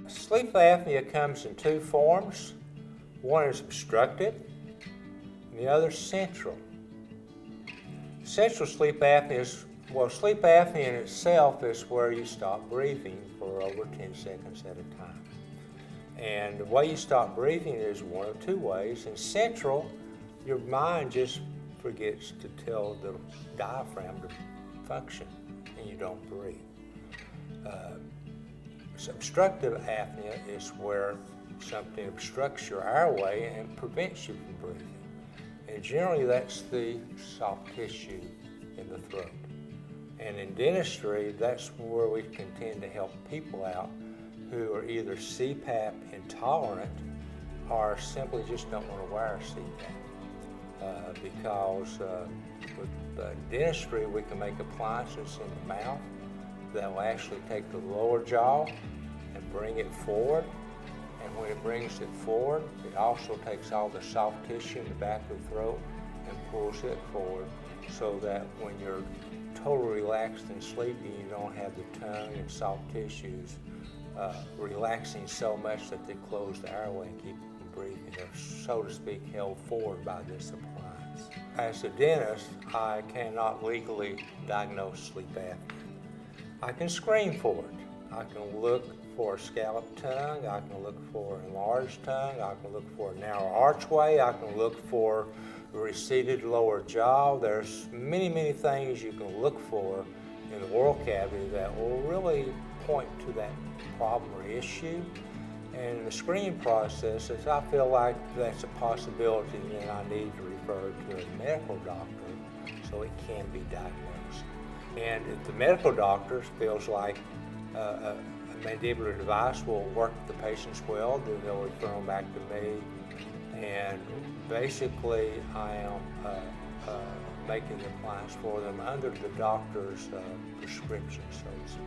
Sleep apnea comes in two forms. One is obstructive, and the other is central. Central sleep apnea is, well, sleep apnea in itself is where you stop breathing for over 10 seconds at a time. And the way you stop breathing is one of two ways. In central, your mind just forgets to tell the diaphragm to function, and you don't breathe. Obstructive apnea is where something obstructs your airway and prevents you from breathing. And generally that's the soft tissue in the throat. And in dentistry, that's where we can tend to help people out who are either CPAP intolerant or simply just don't want to wear CPAP. Because with dentistry, we can make appliances in the mouth that will actually take the lower jaw and bring it forward. And when it brings it forward, it also takes all the soft tissue in the back of the throat and pulls it forward, so that when you're totally relaxed and sleepy, you don't have the tongue and soft tissues relaxing so much that they close the airway and keep you from breathing. They're, so to speak, held forward by this appliance. As a dentist, I cannot legally diagnose sleep apnea. I can screen for it. I can look for a scalloped tongue, I can look for enlarged tongue, I can look for a narrow archway, I can look for a receded lower jaw. There's many things you can look for in the oral cavity that will really point to that problem or issue. And in the screening process, if I feel like that's a possibility, then I need to refer to a medical doctor so it can be diagnosed. And if the medical doctor feels like a mandibular device will work with the patients well, then they'll refer them back to me. And basically, I am making the appliance for them under the doctor's prescription, so to speak.